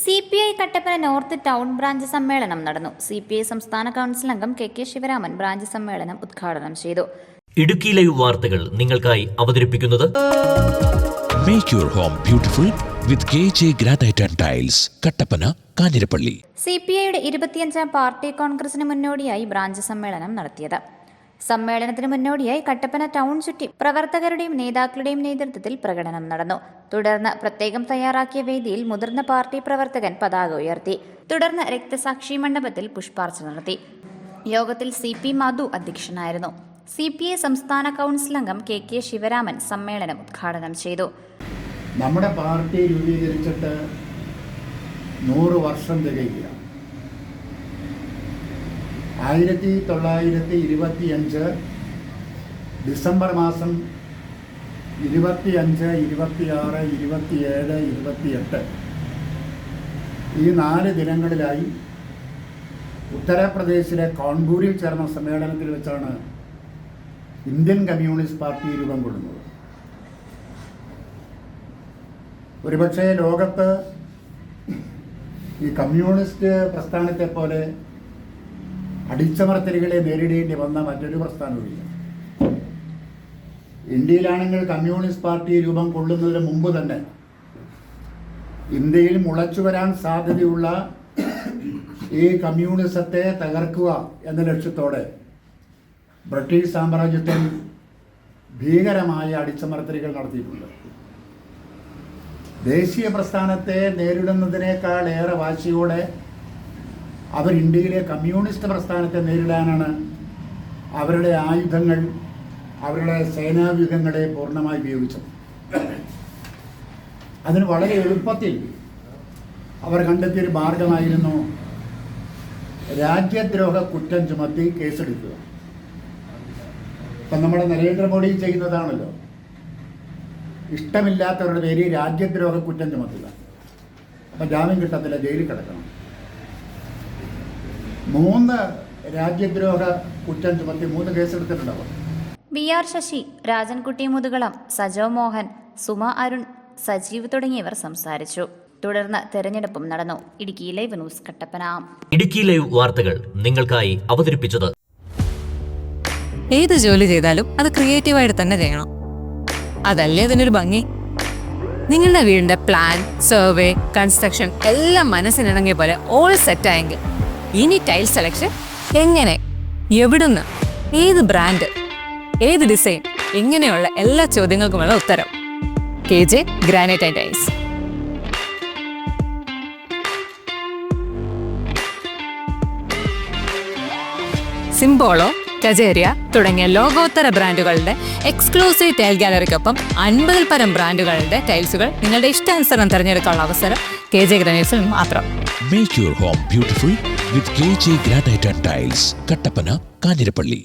CPI Kattappana north town branch സമ്മേളനം നടന്നു. CPI സംസ്ഥാന കൗൺസിൽ അംഗം കെ ശിവരാമൻ ബ്രാഞ്ച് സമ്മേളനം ഉദ്ഘാടനം ചെയ്തു. ഇടുക്കി ലൈവ് വാർത്തകൾ നിങ്ങൾക്കായി അവതരിപ്പിക്കുന്നത് Make your home beautiful with KJ Granite and Tiles, Kattappana, Kanjirappally. CPIയുടെ 25ാം പാർട്ടി കോൺഗ്രസിന് മുന്നോടിയായി ബ്രാഞ്ച് സമ്മേളനം നടത്തിയത്. സമ്മേളനത്തിന് മുന്നോടിയായി കട്ടപ്പന ടൗൺ ചുറ്റി പ്രവർത്തകരുടെയും നേതാക്കളുടെയും നേതൃത്വത്തിൽ പ്രകടനം നടന്നു. തുടർന്ന് പ്രത്യേകം തയ്യാറാക്കിയ വേദിയിൽ മുതിർന്ന പാർട്ടി പ്രവർത്തകൻ പതാക ഉയർത്തി. തുടർന്ന് രക്തസാക്ഷി മണ്ഡപത്തിൽ പുഷ്പാർച്ചന നടത്തി. യോഗത്തിൽ CP മധു അധ്യക്ഷനായിരുന്നു. CPI സംസ്ഥാന കൗൺസിൽ അംഗം കെ ശിവരാമൻ സമ്മേളനം ഉദ്ഘാടനം ചെയ്തു. നമ്മുടെ പാർട്ടി രൂപീകരിച്ചിട്ട് 100 വർഷം തികയുക. 1925 ഡിസംബർ മാസം 25, 26, 27, 28 ഈ 4 ദിനങ്ങളിലായി ഉത്തർപ്രദേശിലെ കാൺപൂരിൽ ചേർന്ന സമ്മേളനത്തിൽ വെച്ചാണ് ഇന്ത്യൻ കമ്മ്യൂണിസ്റ്റ് പാർട്ടി രൂപം കൊള്ളുന്നത്. ഒരുപക്ഷെ ലോകത്ത് ഈ കമ്മ്യൂണിസ്റ്റ് പ്രസ്ഥാനത്തെ പോലെ അടിച്ചമർത്തലുകളെ നേരിടേണ്ടി വന്ന മറ്റൊരു പ്രസ്ഥാനവുമില്ല. ഇന്ത്യയിലാണെങ്കിൽ കമ്മ്യൂണിസ്റ്റ് പാർട്ടി രൂപം കൊള്ളുന്നതിന് മുമ്പ് തന്നെ ഇന്ത്യയിൽ മുളച്ചു വരാൻ സാധ്യതയുള്ള ഈ കമ്മ്യൂണിസത്തെ തകർക്കുക എന്ന ലക്ഷ്യത്തോടെ ബ്രിട്ടീഷ് സാമ്രാജ്യത്തിൽ ഭീകരമായ അടിച്ചമർത്തലുകൾ നടത്തിയിട്ടുണ്ട്. ദേശീയ പ്രസ്ഥാനത്തെ നേരിടുന്നതിനേക്കാൾ ഏറെ വാശിയോടെ അവർ ഇന്ത്യയിലെ കമ്മ്യൂണിസ്റ്റ് പ്രസ്ഥാനത്തെ നേരിടാനാണ് അവരുടെ ആയുധങ്ങൾ, അവരുടെ സേനാവ്യൂഹങ്ങളെ പൂർണ്ണമായി ഉപയോഗിച്ചത്. അതിന് വളരെ എളുപ്പത്തിൽ അവർ കണ്ടെത്തിയൊരു മാർഗമായിരുന്നു രാജ്യദ്രോഹ കുറ്റം ചുമത്തി കേസെടുക്കുക. ഇപ്പം നമ്മുടെ നരേന്ദ്രമോദി ചെയ്യുന്നതാണല്ലോ. ഇഷ്ടമില്ലാത്തവരുടെ പേര് രാജ്യദ്രോഹ കുറ്റം ചുമത്തുക. അപ്പം ജാമ്യം കിട്ടത്തില്ല, ജയിലിൽ കിടക്കണം. 3 രാജ്യദ്രോഹ കുറ്റം ചുമത്തി 3 കേസെടുത്തിട്ടുണ്ടാവും. BR ശശി, രാജൻകുട്ടി മുതുകളം, സജോ മോഹൻ, സുമ അരുൺ, സജീവ് തുടങ്ങിയവർ സംസാരിച്ചു. തുടർന്ന് തെരഞ്ഞെടുപ്പും നടന്നു. Idukki live news Kattappana. Idukki live വാർത്തകൾ നിങ്ങൾക്കായി അവതരിപ്പിച്ചത് ഏത് ജോലി ചെയ്താലും അത് ക്രിയേറ്റീവായിട്ട് തന്നെ ചെയ്യണം. അതല്ലേ അതിനൊരു ഭംഗി. നിങ്ങളുടെ വീടിന്റെ പ്ലാൻ, സർവേ, കൺസ്ട്രക്ഷൻ എല്ലാം മനസ്സിനിണങ്ങിയ പോലെ ഓൾ സെറ്റ് ആയെങ്കിൽ ഇനി ടൈൽ സെലക്ഷൻ എങ്ങനെ, എവിടുന്ന്, ഏത് ബ്രാൻഡ്, ഏത് ഡിസൈൻ, ഇങ്ങനെയുള്ള എല്ലാ ചോദ്യങ്ങൾക്കുമുള്ള ഉത്തരം KJ granite and tiles. Simpolo, Kajaria തുടങ്ങിയ ലോകോത്തര ബ്രാൻഡുകളുടെ എക്സ്ക്ലൂസീവ് ടൈൽ ഗാലറിക്കൊപ്പം 50-ൽ പരം ബ്രാൻഡുകളുടെ ടൈൽസുകൾ നിങ്ങളുടെ ഇഷ്ടാനുസരണം തിരഞ്ഞെടുക്കാനുള്ള അവസരം KJ ഗ്രാനൈറ്റ്സിൽ മാത്രം. Make your home beautiful with KJ Granite and Tiles, Kattappana, Kanjirappally.